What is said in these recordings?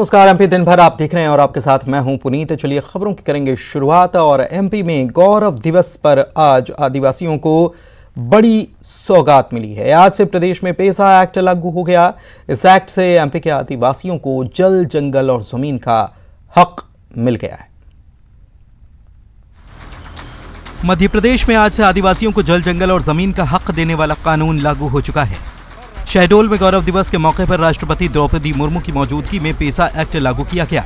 नमस्कार। एमपी दिन भर आप देख रहे हैं और आपके साथ मैं हूं पुनीत। चलिए खबरों की करेंगे शुरुआत। और एमपी में गौरव दिवस पर आज आदिवासियों को बड़ी सौगात मिली है। आज से प्रदेश में पेसा एक्ट लागू हो गया। इस एक्ट से एमपी के आदिवासियों को जल, जंगल और जमीन का हक मिल गया है। मध्य प्रदेश में आज से आदिवासियों को जल, जंगल और जमीन का हक देने वाला कानून लागू हो चुका है। शहडोल में गौरव दिवस के मौके पर राष्ट्रपति द्रौपदी मुर्मू की मौजूदगी में पेसा एक्ट लागू किया गया।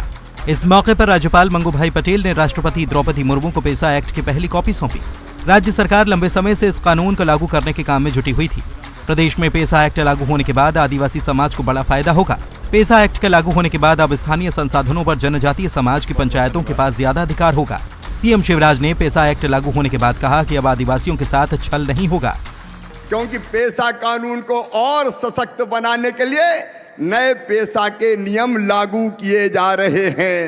इस मौके पर राज्यपाल मंगूभाई पटेल ने राष्ट्रपति द्रौपदी मुर्मू को पेसा एक्ट की पहली कॉपी सौंपी। राज्य सरकार लंबे समय से इस कानून को लागू करने के काम में जुटी हुई थी। प्रदेश में पेसा एक्ट लागू होने के बाद आदिवासी समाज को बड़ा फायदा होगा। पेसा एक्ट के लागू होने के बाद अब स्थानीय संसाधनों पर जनजातीय समाज की पंचायतों के पास ज्यादा अधिकार होगा। सीएम शिवराज ने पेसा एक्ट लागू होने के बाद कहा कि अब आदिवासियों के साथ छल नहीं होगा, क्योंकि पेशा कानून को और सशक्त बनाने के लिए नए पेशा के नियम लागू किए जा रहे हैं।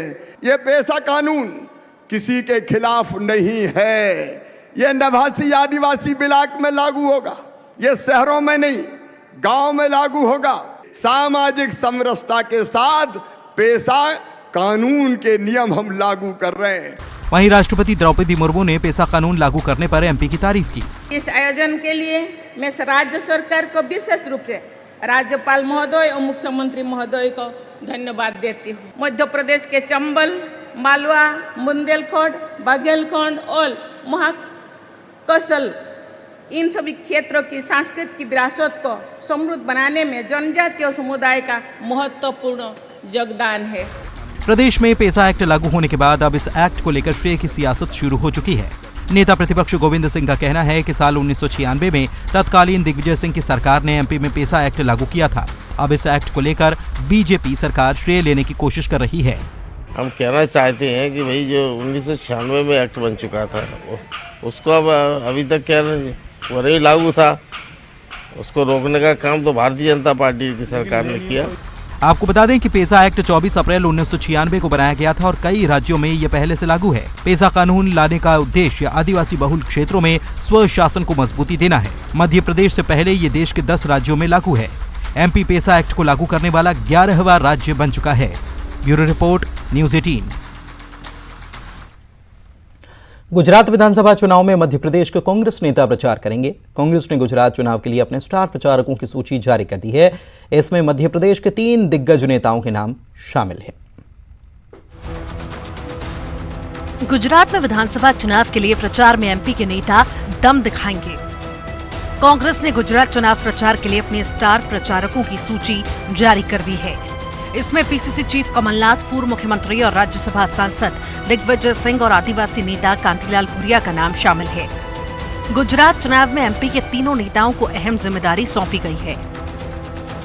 ये पेशा कानून किसी के खिलाफ नहीं है। ये नवासी आदिवासी ब्लॉक में लागू होगा, ये शहरों में नहीं, गांव में लागू होगा। सामाजिक समरसता के साथ पेशा कानून के नियम हम लागू कर रहे हैं। वहीं राष्ट्रपति द्रौपदी मुर्मू ने पेसा कानून लागू करने पर एमपी की तारीफ की। इस आयोजन के लिए मैं राज्य सरकार को विशेष रूप से राज्यपाल महोदय और मुख्यमंत्री महोदय को धन्यवाद देती हूँ। मध्य प्रदेश के चंबल, मालवा, बुंदेलखंड, बाघेलखंड और महाकौशल इन सभी क्षेत्रों की सांस्कृतिक विरासत को समृद्ध बनाने में जनजातीय समुदाय का महत्वपूर्ण योगदान है। प्रदेश में पेसा एक्ट लागू होने के बाद अब इस एक्ट को लेकर श्रेय की सियासत शुरू हो चुकी है। नेता प्रतिपक्ष गोविंद सिंह का कहना है कि साल 1996 में तत्कालीन दिग्विजय सिंह की सरकार ने एमपी में पेसा एक्ट लागू किया था। अब इस एक्ट को लेकर बीजेपी सरकार श्रेय लेने की कोशिश कर रही है। हम कहना चाहते हैं कि भाई जो 1996 में एक्ट बन चुका था उसको अब अभी तक क्या वही लागू था, उसको रोकने का काम तो भारतीय जनता पार्टी की सरकार ने किया। आपको बता दें कि पेसा एक्ट 24 अप्रैल 1996 को बनाया गया था और कई राज्यों में ये पहले से लागू है। पेसा कानून लाने का उद्देश्य आदिवासी बहुल क्षेत्रों में स्वशासन को मजबूती देना है। मध्य प्रदेश से पहले ये देश के 10 राज्यों में लागू है। एमपी पेसा एक्ट को लागू करने वाला 11वां राज्य बन चुका है। Bureau report, news 18। गुजरात विधानसभा चुनाव में मध्य प्रदेश के कांग्रेस नेता प्रचार करेंगे। कांग्रेस ने गुजरात चुनाव के लिए अपने स्टार प्रचारकों की सूची जारी कर दी है। इसमें मध्य प्रदेश के 3 दिग्गज नेताओं के नाम शामिल हैं। गुजरात में विधानसभा चुनाव के लिए प्रचार में एमपी के नेता दम दिखाएंगे। कांग्रेस ने गुजरात चुनाव प्रचार के लिए अपने स्टार प्रचारकों की सूची जारी कर दी है। इसमें पीसीसी चीफ कमलनाथ, पूर्व मुख्यमंत्री और राज्यसभा सांसद दिग्विजय सिंह और आदिवासी नेता कांतिलाल भूरिया का नाम शामिल है। गुजरात चुनाव में एमपी के तीनों नेताओं को अहम जिम्मेदारी सौंपी गई है।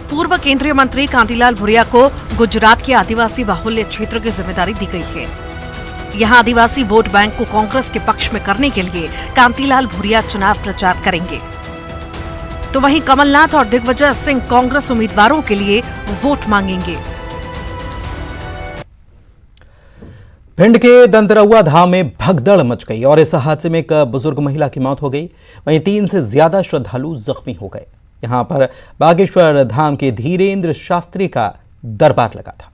पूर्व केंद्रीय मंत्री कांतिलाल भूरिया को गुजरात के आदिवासी बाहुल्य क्षेत्र की जिम्मेदारी दी गई है। यहां आदिवासी वोट बैंक को कांग्रेस के पक्ष में करने के लिए कांतिलाल भूरिया चुनाव प्रचार करेंगे, तो वहीं कमलनाथ और दिग्विजय सिंह कांग्रेस उम्मीदवारों के लिए वोट मांगेंगे। भिंड के दंतरौआ धाम में भगदड़ मच गई और इस हादसे में एक बुजुर्ग महिला की मौत हो गई। वहीं 3 से ज्यादा श्रद्धालु जख्मी हो गए। यहां पर बागेश्वर धाम के धीरेन्द्र शास्त्री का दरबार लगा था।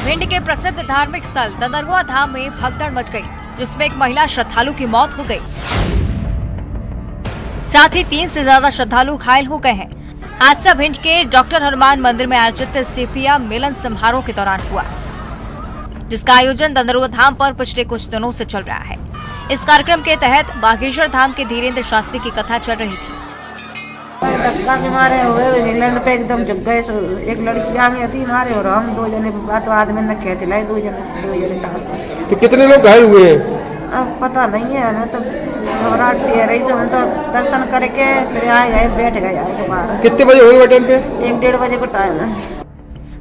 भिंड के प्रसिद्ध धार्मिक स्थल दंतरौआ धाम में भगदड़ मच गई, जिसमें एक महिला श्रद्धालु की मौत हो गई। साथ ही 3 से ज्यादा श्रद्धालु घायल हो गए हैं। हादसा भिंड के डॉक्टर हनुमान मंदिर में आयोजित सेपिया मिलन समारोह के दौरान हुआ, जिसका आयोजन दंतरौआ धाम पर पिछले कुछ दिनों से चल रहा है। इस कार्यक्रम के तहत बागेश्वर धाम के धीरेन्द्र शास्त्री की कथा चल रही थी। धक्का के मारे हुए इंग्लैंड पे एकदम जग गए। एक लड़की आ गई थी मारे और हम 2 जने तो आदमी ने खींच लाए। 2 जने ताश। तो कितने लोग घायल हुए हैं? अब पता नहीं है, मैं तो घबराहट सी है रही से। हम तो दर्शन करके फिर आए गए, बैठ गए आए बाहर। कितने बजे हुए टाइम पे? 1-1:30 बजे का टाइम है।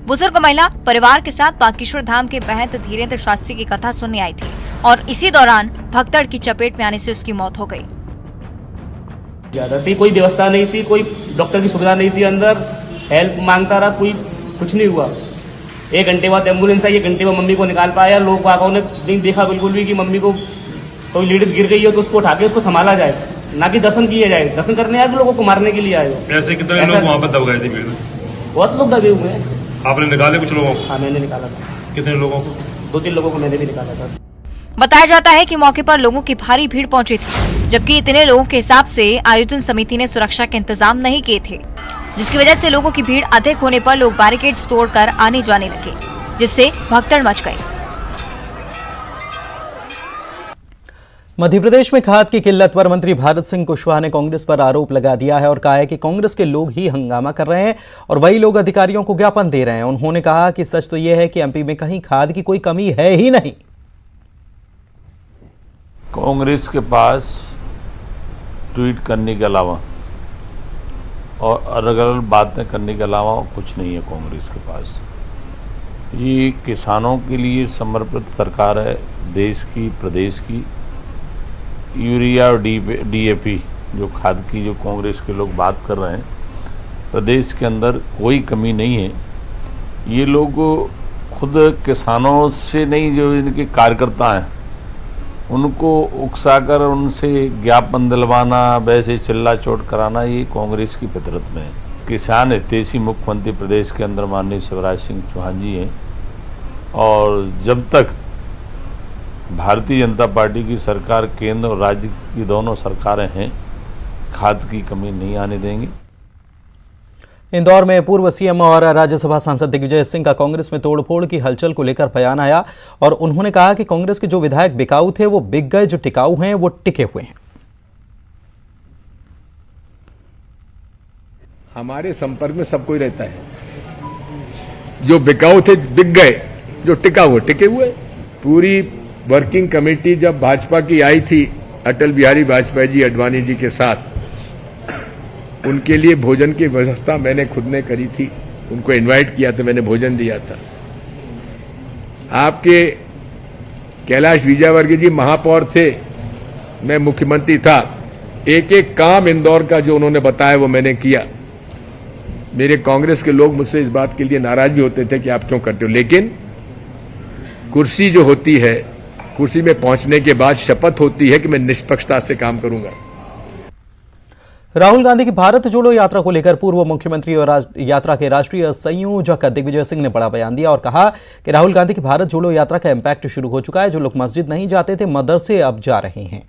बुजुर्ग महिला परिवार के साथ बागेश्वर धाम के महंत धीरेन्द्र शास्त्री की कथा सुनने आई थी और इसी दौरान भगदड़ की चपेट में आने से उसकी मौत हो गई। ज्यादा थी, कोई व्यवस्था नहीं थी, कोई डॉक्टर की सुविधा नहीं थी, अंदर हेल्प मांगता रहा, कोई कुछ नहीं हुआ। 1 घंटे बाद एम्बुलेंस आई, 1 घंटे में मम्मी को निकाल पाया। लोग बागों ने नहीं देखा बिल्कुल भी कि मम्मी को कोई लेडीज गिर गई है तो उसको उठा के उसको संभाला जाए, ना कि दर्शन किए जाए। दर्शन करने आए तो लोगों को मारने के लिए आए हो। ऐसे कितने लोग वहाँ पर दब गए थे भीड़ में? बहुत लोग दबे हुए हैं। आपने निकाले कुछ लोगों को? हाँ, मैंने निकाला था। कितने लोगों को? 2-3 लोगों को मैंने भी निकाला था। बताया जाता है कि मौके पर लोगों की भारी भीड़ पहुंची थी, जबकि इतने लोगों के हिसाब से आयोजन समिति ने सुरक्षा के इंतजाम नहीं किए थे, जिसकी वजह से लोगों की भीड़ अधिक होने पर लोग बैरिकेड्स तोड़कर आने जाने लगे, जिससे भगदड़ मच गई। मध्य प्रदेश में खाद की किल्लत पर मंत्री भारत सिंह कुशवाहा ने कांग्रेस पर आरोप लगा दिया है और कहा है कि कांग्रेस के लोग ही हंगामा कर रहे हैं और वही लोग अधिकारियों को ज्ञापन दे रहे हैं। उन्होंने कहा कि सच तो यह है कि एमपी में कहीं खाद की कोई कमी है ही नहीं। कांग्रेस के पास ट्वीट करने के अलावा और अलग अलग बातें करने के अलावा कुछ नहीं है कांग्रेस के पास। ये किसानों के लिए समर्पित सरकार है, देश की, प्रदेश की। यूरिया और डीएपी जो खाद की जो कांग्रेस के लोग बात कर रहे हैं, प्रदेश के अंदर कोई कमी नहीं है। ये लोग खुद किसानों से नहीं, जो इनके कार्यकर्ता हैं उनको उकसाकर उनसे ज्ञापन दिलवाना, वैसे चिल्ला चोट कराना, ये कांग्रेस की फितरत में है। किसान हितैषी मुख्यमंत्री प्रदेश के अंदर माननीय शिवराज सिंह चौहान जी हैं और जब तक भारतीय जनता पार्टी की सरकार, केंद्र और राज्य की दोनों सरकारें हैं, खाद की कमी नहीं आने देंगे। इंदौर में पूर्व सीएम और राज्यसभा सांसद दिग्विजय सिंह का कांग्रेस में तोड़फोड़ की हलचल को लेकर बयान आया और उन्होंने कहा कि कांग्रेस के जो विधायक बिकाऊ थे वो बिक गए, जो टिकाऊ हैं वो टिके हुए हैं। हमारे संपर्क में सब कोई रहता है। जो बिकाऊ थे बिक गए, जो टिकाऊ हुए टिके हुए। पूरी वर्किंग कमेटी जब भाजपा की आई थी अटल बिहारी वाजपेयी जी, अडवाणी जी के साथ, उनके लिए भोजन की व्यवस्था मैंने खुद ने करी थी। उनको इनवाइट किया था, मैंने भोजन दिया था। आपके कैलाश विजयवर्गीय जी महापौर थे, मैं मुख्यमंत्री था। एक एक काम इंदौर का जो उन्होंने बताया वो मैंने किया। मेरे कांग्रेस के लोग मुझसे इस बात के लिए नाराज भी होते थे कि आप क्यों करते हो, लेकिन कुर्सी जो होती है, कुर्सी में पहुंचने के बाद शपथ होती है कि मैं निष्पक्षता से काम करूंगा। राहुल गांधी की भारत जोड़ो यात्रा को लेकर पूर्व मुख्यमंत्री और यात्रा के राष्ट्रीय संयोजक दिग्विजय सिंह ने बड़ा बयान दिया और कहा कि राहुल गांधी की भारत जोड़ो यात्रा का इम्पैक्ट शुरू हो चुका है। जो लोग मस्जिद नहीं जाते थे, मदरसे अब जा रहे हैं।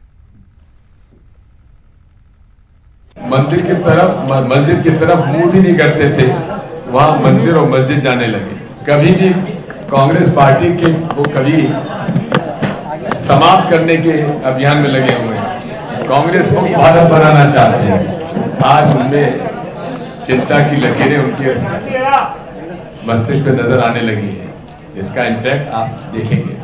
मंदिर की तरफ, मस्जिद की तरफ मुंह भी नहीं करते थे, वहां मंदिर और मस्जिद जाने लगे। कभी भी कांग्रेस पार्टी के वो कभी समाप्त करने के अभियान में लगे हुए हैं। कांग्रेस मुक्त भारत बनाना चाहते हैं। आज उनमें चिंता की लकीरें उनके मस्तिष्क पे नजर आने लगी है। इसका इम्पैक्ट आप देखेंगे।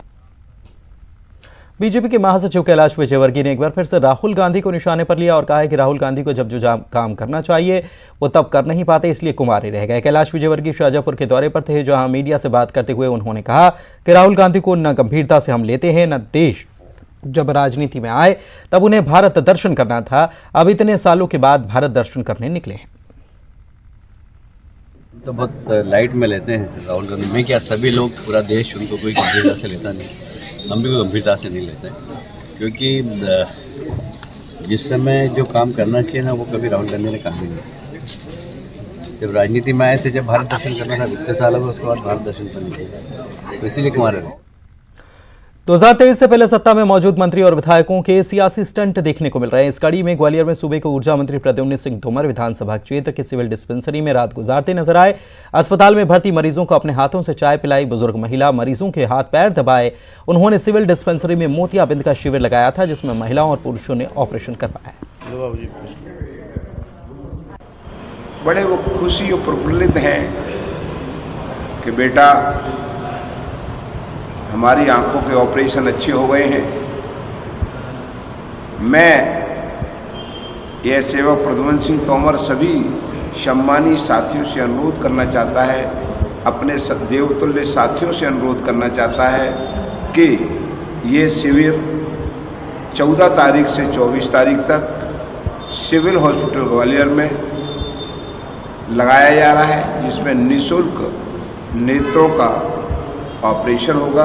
बीजेपी के महासचिव कैलाश विजयवर्गीय ने एक बार फिर से राहुल गांधी को निशाने पर लिया और कहा है कि राहुल गांधी को जब जो काम करना चाहिए वो तब कर नहीं पाते, इसलिए कुंवारे रह गए। कैलाश विजयवर्गीय शाहजहांपुर के दौरे पर थे, जहां मीडिया से बात करते हुए उन्होंने कहा कि राहुल गांधी को न गंभीरता से हम लेते हैं, न देश जब राजनीति में आए तब उन्हें भारत दर्शन करना था, अब इतने सालों के बाद भारत दर्शन करने निकले हैं। तो बहुत लाइट में लेते हैं राहुल गांधी में, क्या सभी लोग, पूरा देश उनको कोई गंभीरता से लेता नहीं, हम भी कोई गंभीरता से नहीं लेते, क्योंकि जिस समय जो काम करना चाहिए ना वो कभी राहुल गांधी ने काम ही नहीं। जब राजनीति में आए थे, जब भारत दर्शन करना था, इतने साल हो गए, उसके बाद भारत दर्शन करने चाहिए, तो इसीलिए कुमार रहे। 2023 से पहले सत्ता में मौजूद मंत्री और विधायकों के सियासी स्टंट देखने को मिल रहे हैं। इस कड़ी में ग्वालियर में सूबे के ऊर्जा मंत्री प्रद्युम्न सिंह तोमर विधानसभा क्षेत्र के सिविल डिस्पेंसरी में रात गुजारते नजर आए। अस्पताल में भर्ती मरीजों को अपने हाथों से चाय पिलाई, बुजुर्ग महिला मरीजों के हाथ पैर दबाए। उन्होंने सिविल डिस्पेंसरी में मोतियाबिंद का शिविर लगाया था, जिसमें महिलाओं और पुरुषों ने ऑपरेशन करवाया। बड़े वो खुशी और प्रफुल्लित हैं कि बेटा हमारी आंखों के ऑपरेशन अच्छे हो गए हैं। मैं यह सेवक प्रद्युम्न सिंह तोमर सभी सम्मानी साथियों से अनुरोध करना चाहता है, अपने देवतुल्य साथियों से अनुरोध करना चाहता है कि ये शिविर 14 तारीख से 24 तारीख तक सिविल हॉस्पिटल ग्वालियर में लगाया जा रहा है, जिसमें निःशुल्क नेत्रों का ऑपरेशन होगा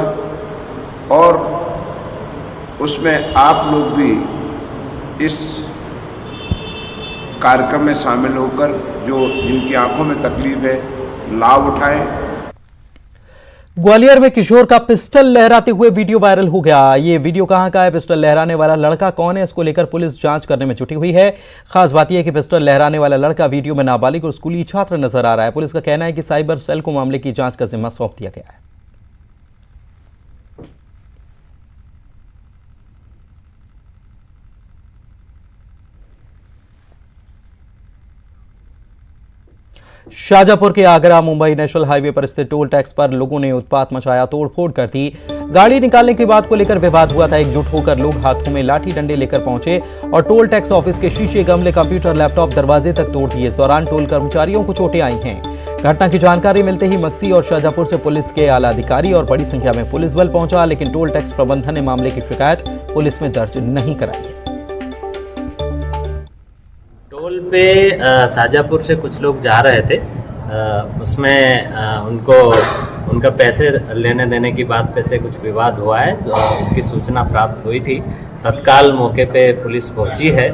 और उसमें आप लोग भी इस कार्यक्रम में शामिल होकर जो जिनकी आंखों में तकलीफ है लाभ उठाएं। ग्वालियर में किशोर का पिस्टल लहराते हुए वीडियो वायरल हो गया। ये वीडियो कहां का है, पिस्टल लहराने वाला लड़का कौन है, इसको लेकर पुलिस जांच करने में जुटी हुई है। खास बात यह है कि पिस्टल लहराने वाला लड़का वीडियो में नाबालिग और स्कूली छात्र नजर आ रहा है। पुलिस का कहना है कि साइबर सेल को मामले की जांच का जिम्मा सौंप दिया गया है। शाजापुर के आगरा मुंबई नेशनल हाईवे पर स्थित टोल टैक्स पर लोगों ने उत्पात मचाया, तोड़फोड़ कर दी। गाड़ी निकालने की बात को लेकर विवाद हुआ था। एकजुट होकर लोग हाथों में लाठी डंडे लेकर पहुंचे और टोल टैक्स ऑफिस के शीशे, गमले, कंप्यूटर, लैपटॉप दरवाजे तक तोड़ दिए। इस दौरान टोल कर्मचारियों को चोटें आई हैं। घटना की जानकारी मिलते ही मक्सी और शाजापुर से पुलिस के आला अधिकारी और बड़ी संख्या में पुलिस बल पहुंचा, लेकिन टोल टैक्स प्रबंधन ने मामले की शिकायत पुलिस में दर्ज नहीं कराई। टोल पे शाजापुर से कुछ लोग जा रहे थे, उसमें उनका पैसे लेने देने की बात पे से कुछ विवाद हुआ है, तो उसकी सूचना प्राप्त हुई थी। तत्काल मौके पे पुलिस पहुंची है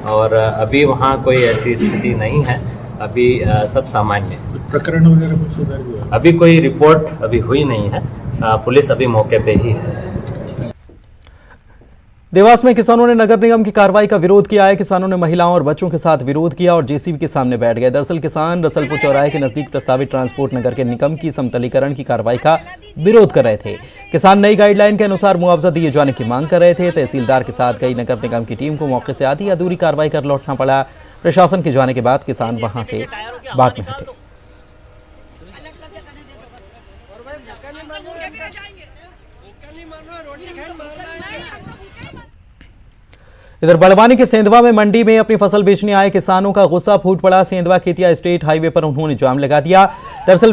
और अभी वहाँ कोई ऐसी स्थिति नहीं है, अभी सब सामान्य है। प्रकरण वगैरह कुछ सुधार हुआ? अभी कोई रिपोर्ट अभी हुई नहीं है, पुलिस अभी मौके पे ही है। देवास में किसानों ने नगर निगम की कार्रवाई का विरोध किया है। किसानों ने महिलाओं और बच्चों के साथ विरोध किया और जेसीबी के सामने बैठ गए। दरअसल किसान रसलपुर चौराहे के नजदीक प्रस्तावित ट्रांसपोर्ट नगर के निगम की समतलीकरण की कार्रवाई का विरोध कर रहे थे। किसान नई गाइडलाइन के अनुसार मुआवजा दिए जाने की मांग कर रहे थे। तहसीलदार के साथ गई नगर निगम की टीम को मौके से आधी अधूरी कार्रवाई कर लौटना पड़ा। प्रशासन के जाने के बाद किसान वहां से भाग में हटे। इधर बड़वानी के सेंधवा में मंडी में अपनी फसल बेचने आए किसानों का गुस्सा फूट पड़ा। सेंधवा खेतिया स्टेट हाईवे पर उन्होंने जाम लगा दिया। दरअसल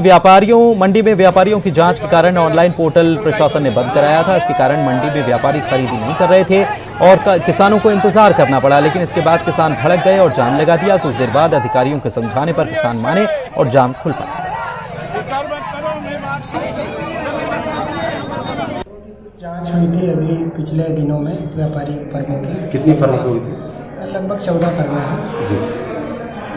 मंडी में व्यापारियों की जांच के कारण ऑनलाइन पोर्टल प्रशासन ने बंद कराया था। इसके कारण मंडी में व्यापारी खरीदी नहीं कर रहे थे और किसानों को इंतजार करना पड़ा, लेकिन इसके बाद किसान भड़क गए और जाम लगा दिया। कुछ देर बाद अधिकारियों के समझाने पर किसान माने और जाम खुल पाया। जांच हुई थी अभी पिछले दिनों में व्यापारी फर्मों की। कितनी फर्मों की हुई थी? लगभग 14 फर्में हैं जी।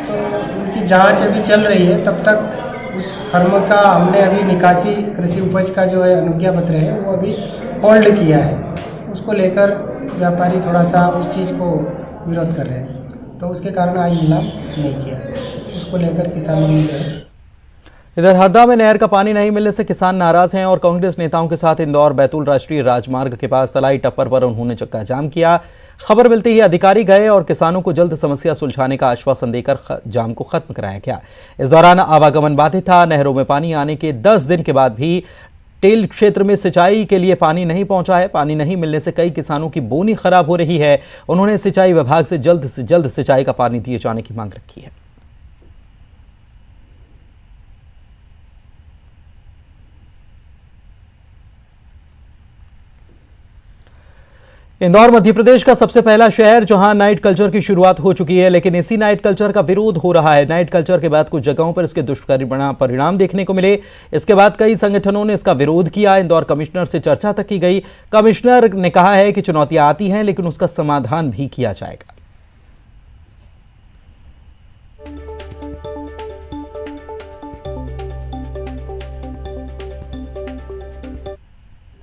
तो उनकी जांच अभी चल रही है। तब तक उस फर्म का हमने अभी निकासी कृषि उपज का जो है अनुज्ञा पत्र है वो अभी होल्ड किया है। उसको लेकर व्यापारी थोड़ा सा उस चीज़ को विरोध कर रहे हैं, तो उसके कारण आज नीलाम नहीं किया। उसको लेकर किसानों ने इधर हरदा में नहर का पानी नहीं मिलने से किसान नाराज हैं और कांग्रेस नेताओं के साथ इंदौर बैतूल राष्ट्रीय राजमार्ग के पास तलाई टप्पर पर उन्होंने चक्का जाम किया। खबर मिलते ही अधिकारी गए और किसानों को जल्द समस्या सुलझाने का आश्वासन देकर जाम को खत्म कराया गया। इस दौरान आवागमन बाधित था। नहरों में पानी आने के 10 दिन के बाद भी टेल क्षेत्र में सिंचाई के लिए पानी नहीं पहुंचा है। पानी नहीं मिलने से कई किसानों की बोनी खराब हो रही है। उन्होंने सिंचाई विभाग से जल्द सिंचाई का पानी दिए जाने की मांग रखी है। इंदौर मध्य प्रदेश का सबसे पहला शहर जहां नाइट कल्चर की शुरुआत हो चुकी है, लेकिन इसी नाइट कल्चर का विरोध हो रहा है। नाइट कल्चर के बाद कुछ जगहों पर इसके दुष्परिणाम परिणाम देखने को मिले। इसके बाद कई संगठनों ने इसका विरोध किया। इंदौर कमिश्नर से चर्चा तक की गई। कमिश्नर ने कहा है कि चुनौतियां आती हैं, लेकिन उसका समाधान भी किया जाएगा।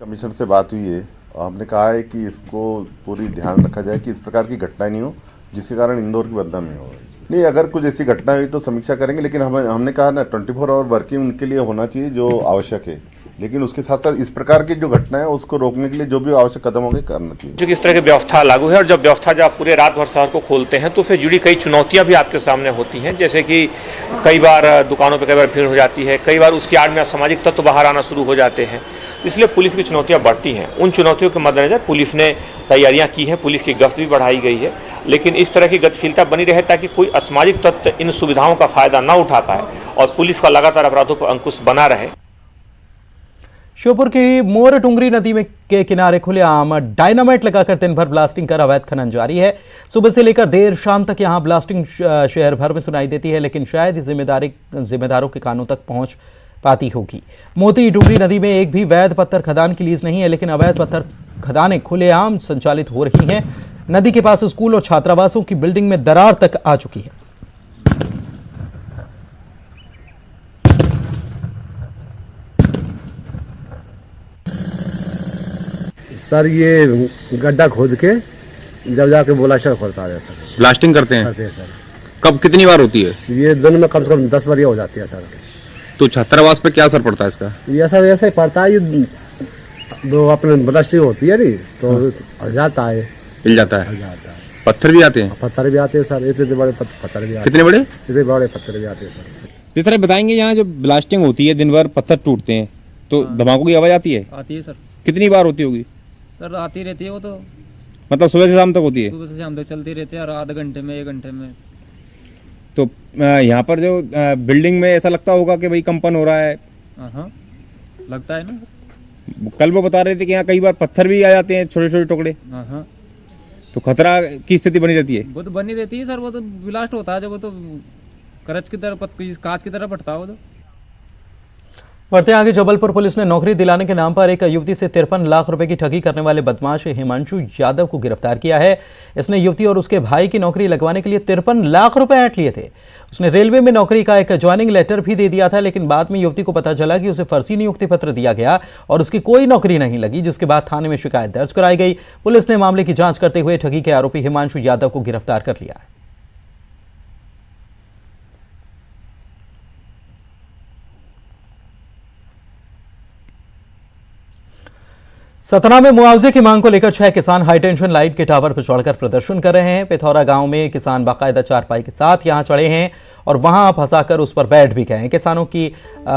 कमिश्नर से बात हुई है, हमने कहा है कि इसको पूरी ध्यान रखा जाए कि इस प्रकार की घटनाएं नहीं हो जिसके कारण इंदौर की बदनामी हो। नहीं, अगर कुछ ऐसी घटना हुई तो समीक्षा करेंगे, लेकिन हमने कहा ना 24 आवर वर्किंग उनके लिए होना चाहिए जो आवश्यक है, लेकिन उसके साथ साथ इस प्रकार की जो घटना है उसको रोकने के लिए जो भी आवश्यक कदम होंगे करना चाहिए। जो इस तरह की व्यवस्था लागू है और जब व्यवस्था जब आप पूरे रात भर शहर को खोलते हैं तो उससे जुड़ी कई चुनौतियां भी आपके सामने होती हैं, जैसे कि कई बार दुकानों पर कई बार भीड़ हो जाती है, कई बार उसकी आड़ में असामाजिक तत्व बाहर आना शुरू हो जाते हैं। इसलिए पुलिस की चुनौतियां बढ़ती हैं। उन चुनौतियों के मद्देनजर पुलिस ने तैयारियां की हैं, पुलिस की गश्त भी बढ़ाई गई है, लेकिन इस तरह की गतिशीलता बनी रहे ताकि कोई असामाजिक तत्व इन सुविधाओं का फायदा न उठा पाए और पुलिस का लगातार अपराधों पर अंकुश बना रहे। श्योपुर की मोर टुंगरी नदी में के किनारे खुलेआम डायनामाइट लगाकर दिन भर ब्लास्टिंग कर अवैध खनन जारी है। सुबह से लेकर देर शाम तक यहां ब्लास्टिंग शहर भर में सुनाई देती है, लेकिन शायद जिम्मेदारों के कानों तक पहुंच पाती होगी। मोती टुंगरी नदी में एक भी वैध पत्थर खदान की लीज नहीं है, लेकिन अवैध पत्थर खदानें खुलेआम संचालित हो रही हैं। नदी के पास स्कूल और छात्रावासों की बिल्डिंग में दरार तक आ चुकी है। सर ये गड्ढा खोद के जब जाके ब्लास्टर खोलता है सर। ब्लास्टिंग करते हैं सर। कब कितनी बार होती है? ये दिन में कम से कम 10 बार हो जाती है सर। तो छात्रावास पे क्या असर पड़ता है इसका? ये सर ऐसे ही पड़ता है, ये जो अपने ब्लास्टिंग होती है नी तो जाता है, हिल जाता है। पत्थर भी आते हैं? पत्थर भी आते हैं सर, इतने बड़े पत्थर भी आते हैं। कितने बड़े? इतने बड़े पत्थर भी आते हैं सर। जिस तरह बताएंगे यहाँ जो ब्लास्टिंग होती है दिन भर पत्थर टूटते हैं तो धमाकों की आवाज आती है? आती है सर। कितनी बार होती होगी? सर आती रहती है वो तो, मतलब सुबह से शाम तक होती है? सुबह से शाम तक चलती रहती है और आधे घंटे में 1 घंटे में। तो यहाँ पर जो बिल्डिंग में ऐसा लगता होगा कि भाई कंपन हो रहा है? हाँ लगता है ना। कल वो बता रहे थे कि यहाँ कई बार पत्थर भी आ जाते हैं, छोटे छोटे टुकड़े। हाँ तो खतरा की स्थिति बनी रहती है? वो तो बनी रहती है सर, वो तो ब्लास्ट होता है जब वो तो करच की तरह कांच की तरह फटता है वो तो। बढ़ते आगे, जबलपुर पुलिस ने नौकरी दिलाने के नाम पर एक युवती से 53 लाख रुपए की ठगी करने वाले बदमाश हिमांशु यादव को गिरफ्तार किया है। इसने युवती और उसके भाई की नौकरी लगवाने के लिए 53 लाख रुपए ऐंठ लिए थे। उसने रेलवे में नौकरी का एक ज्वाइनिंग लेटर भी दे दिया था, लेकिन बाद में युवती को पता चला कि उसे फर्जी नियुक्ति पत्र दिया गया और उसकी कोई नौकरी नहीं लगी, जिसके बाद थाने में शिकायत दर्ज कराई गई। पुलिस ने मामले की जांच करते हुए ठगी के आरोपी हिमांशु यादव को गिरफ्तार कर लिया है। सतना में मुआवजे की मांग को लेकर 6 किसान हाईटेंशन लाइट के टावर पर चढ़कर प्रदर्शन कर रहे हैं। पिथौरा गांव में किसान बाकायदा चारपाई के साथ यहां चढ़े हैं और वहां फंसाकर उस पर बैठ भी गए हैं। किसानों की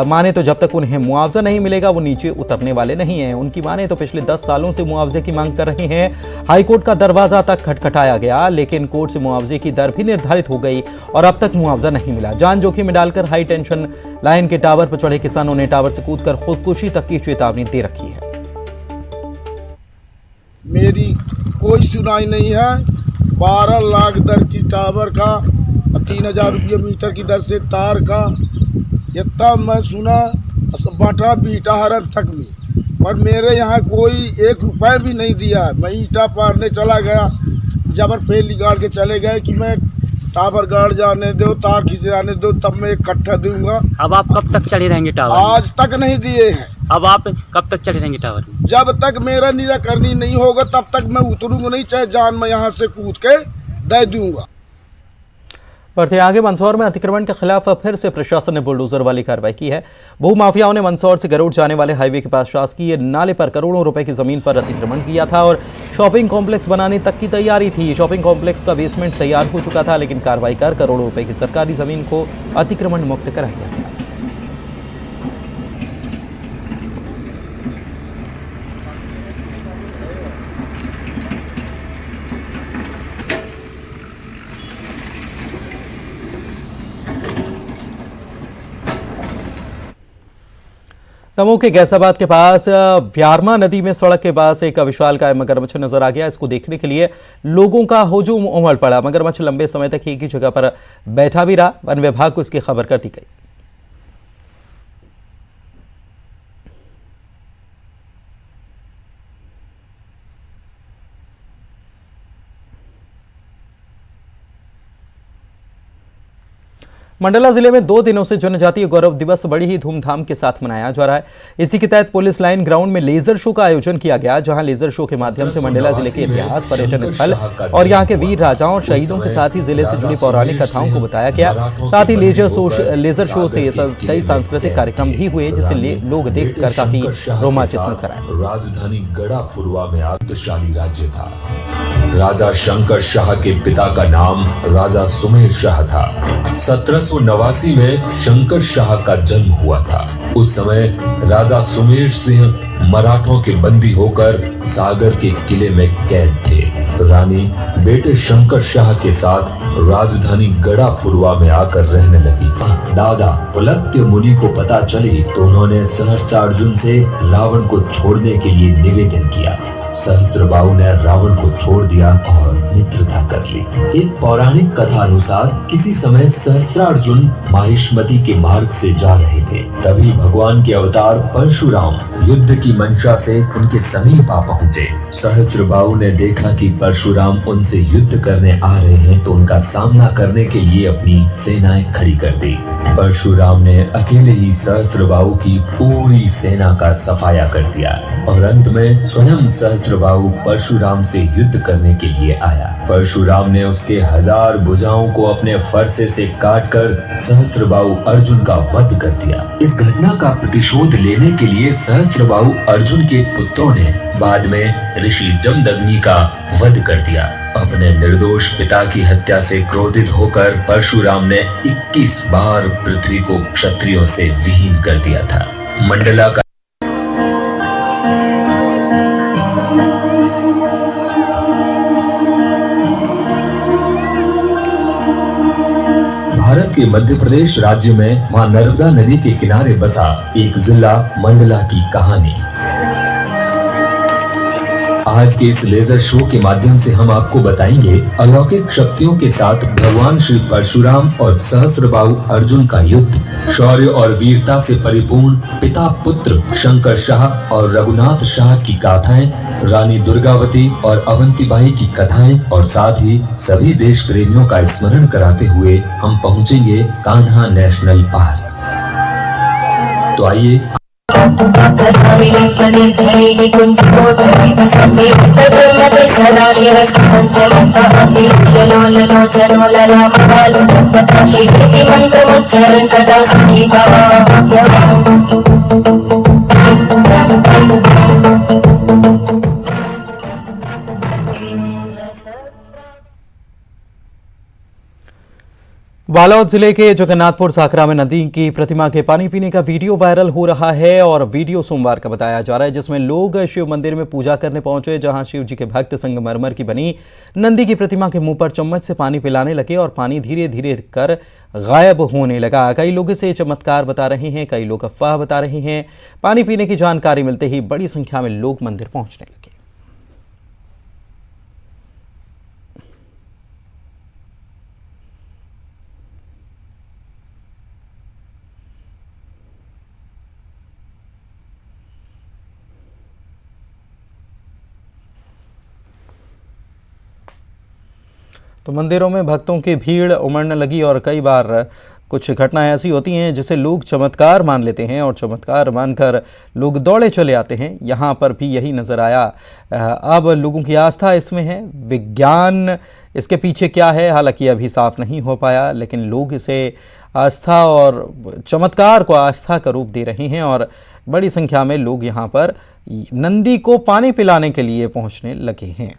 माने तो जब तक उन्हें मुआवजा नहीं मिलेगा वो नीचे उतरने वाले नहीं हैं। उनकी माने तो पिछले 10 सालों से मुआवजे की मांग कर रहे हैं। हाईकोर्ट का दरवाजा तक खटखटाया गया, लेकिन कोर्ट से मुआवजे की दर भी निर्धारित हो गई और अब तक मुआवजा नहीं मिला। जान जोखिम में डालकर हाई टेंशन लाइन के टावर पर चढ़े किसानों ने टावर से कूदकर खुदकुशी तक की चेतावनी दे रखी है। मेरी कोई सुनाई नहीं है। 12 लाख दर की टावर का, 3000 रुपये मीटर की दर से तार का, इतना मैं सुना बांटा बीटा हर तक में, पर मेरे यहाँ कोई 1 रुपये भी नहीं दिया। मैं ईटा पारने चला गया, जबर फेल निकाल के चले गए कि मैं टावर गाड़ जाने दो, तार खींच जाने दो, तब मैं इकट्ठा दूंगा। अब आप कब तक चढ़े रहेंगे टावर? आज तक नहीं दिए हैं। अब आप कब तक चढ़े रहेंगे टावर? जब तक मेरा निराकरणी नहीं होगा तब तक मैं उतरूंगा नहीं, चाहे जान मैं यहाँ से कूद के दे दूंगा। बढ़ते आगे, मंदसौर में अतिक्रमण के खिलाफ फिर से प्रशासन ने बुलडोजर वाली कार्रवाई की है। भूमाफियाओं ने मंदसौर से गरुड़ जाने वाले हाईवे के पास शासकीय नाले पर करोड़ों रुपए की जमीन पर अतिक्रमण किया था और शॉपिंग कॉम्प्लेक्स बनाने तक की तैयारी थी। शॉपिंग कॉम्प्लेक्स का बेसमेंट तैयार हो चुका था, लेकिन कार्रवाई कर करोड़ों रुपए की सरकारी जमीन को अतिक्रमण मुक्त कराया गया। दमोह के गैसाबाद के पास व्यारमा नदी में सड़क के पास एक विशालकाय मगरमच्छ नजर आ गया। इसको देखने के लिए लोगों का हुजूम उमड़ पड़ा। मगरमच्छ लंबे समय तक एक ही जगह पर बैठा भी रहा। वन विभाग को इसकी खबर कर दी गई। मंडला जिले में 2 दिनों से जनजातीय गौरव दिवस बड़ी ही धूमधाम के साथ मनाया जा रहा है। इसी के तहत पुलिस लाइन ग्राउंड में लेजर शो का आयोजन किया गया, जहां लेजर शो के माध्यम से मंडला जिले के इतिहास, पर्यटन स्थल और यहां के वीर राजाओं और शहीदों के साथ ही जिले से जुड़ी पौराणिक कथाओं को बताया गया। साथ ही लेजर शो से कई सांस्कृतिक कार्यक्रम भी हुए, जिसे लोग देखकर काफी रोमांचित नजर आए। राजधानी गढ़ापुरवा में आदिशाली राज्य था। राजा शंकर शाह के पिता का नाम राजा सुमेर शाह था। 1789 में शंकर शाह का जन्म हुआ था। उस समय राजा सुमेर सिंह मराठों के बंदी होकर सागर के किले में कैद थे। रानी बेटे शंकर शाह के साथ राजधानी गढ़ापुरवा में आकर रहने लगी। दादा पुलस्त्य मुनि को पता चली तो उन्होंने सहस्त्रार्जुन से रावण को छोड़ने के लिए निवेदन किया। सहस्त्रबाहु ने रावण को छोड़ दिया और मित्रता कर ली। एक पौराणिक कथा अनुसार किसी समय सहस्त्रार्जुन माहिष्मति के मार्ग से जा रहे थे, तभी भगवान के अवतार परशुराम युद्ध की मंशा से उनके समीप आ पहुँचे। सहस्त्रबाहु ने देखा कि परशुराम उनसे युद्ध करने आ रहे हैं, तो उनका सामना करने के लिए अपनी सेनाएं खड़ी कर दी। परशुराम ने अकेले ही सहस्त्रबाहु की पूरी सेना का सफाया कर दिया और अंत में स्वयं सहस्त्रबाहु परशुराम से युद्ध करने के लिए आया। परशुराम ने उसके 1000 भुजाओं को अपने फरसे से काटकर सहस्त्रबाहु अर्जुन का वध कर दिया। इस घटना का प्रतिशोध लेने के लिए सहस्त्रबाहु अर्जुन के पुत्रों ने बाद में ऋषि जमदग्नि का वध कर दिया। अपने निर्दोष पिता की हत्या से क्रोधित होकर परशुराम ने 21 बार पृथ्वी को क्षत्रियों से विहीन कर दिया था। मंडला का भारत के मध्य प्रदेश राज्य में मां नर्मदा नदी के किनारे बसा एक जिला मंडला की कहानी। आज के इस लेजर शो के माध्यम से हम आपको बताएंगे अलौकिक शक्तियों के साथ भगवान श्री परशुराम और सहस्त्रबाहु अर्जुन का युद्ध, शौर्य और वीरता से परिपूर्ण पिता पुत्र शंकर शाह और रघुनाथ शाह की गाथाएं, रानी दुर्गावती और अवंतीबाई की कथाएं और साथ ही सभी देश प्रेमियों का स्मरण कराते हुए हम पहुंचेंगे कान्हा नेशनल पार्क। तो आइए बालोद जिले के जगन्नाथपुर साकरा में नदी की प्रतिमा के पानी पीने का वीडियो वायरल हो रहा है और वीडियो सोमवार का बताया जा रहा है, जिसमें लोग शिव मंदिर में पूजा करने पहुंचे, जहां शिव जी के भक्त संगमरमर की बनी नंदी की प्रतिमा के मुंह पर चम्मच से पानी पिलाने लगे और पानी धीरे धीरे कर गायब होने लगा। कई लोग इसे चमत्कार बता रहे हैं, कई लोग अफवाह बता रहे हैं। पानी पीने की जानकारी मिलते ही बड़ी संख्या में लोग मंदिर पहुंचने लगे। तो मंदिरों में भक्तों की भीड़ उमड़ने लगी और कई बार कुछ घटनाएं ऐसी होती हैं जिसे लोग चमत्कार मान लेते हैं और चमत्कार मानकर लोग दौड़े चले आते हैं। यहाँ पर भी यही नज़र आया। अब लोगों की आस्था इसमें है, विज्ञान इसके पीछे क्या है हालांकि अभी साफ नहीं हो पाया, लेकिन लोग इसे आस्था और चमत्कार को आस्था का रूप दे रहे हैं और बड़ी संख्या में लोग यहाँ पर नंदी को पानी पिलाने के लिए पहुँचने लगे हैं।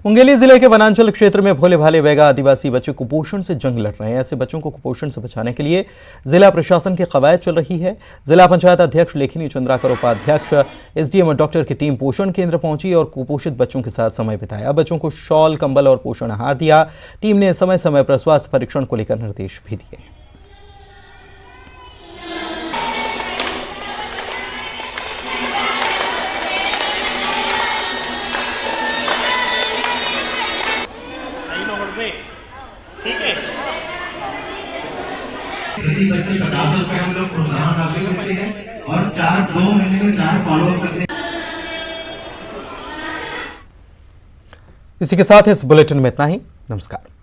मुंगेली जिले के वनांचल क्षेत्र में भोले भाले बैगा आदिवासी बच्चे कुपोषण से जंग लड़ रहे हैं। ऐसे बच्चों को कुपोषण से बचाने के लिए जिला प्रशासन की कवायद चल रही है। जिला पंचायत अध्यक्ष लेखिनी चंद्राकर, उपाध्यक्ष एसडीएम और डॉक्टर की टीम पोषण केंद्र पहुंची और कुपोषित बच्चों के साथ समय बिताया। बच्चों को शॉल, कंबल और पोषण आहार दिया। टीम ने समय समय पर स्वास्थ्य परीक्षण को लेकर निर्देश भी दिए। प्रति बच्चे 50 रुपए हम लोग प्रोत्साहन राशि करते हैं और 2 महीने में 4 फॉलोअप करते हैं। इसी के साथ इस बुलेटिन में इतना ही। नमस्कार।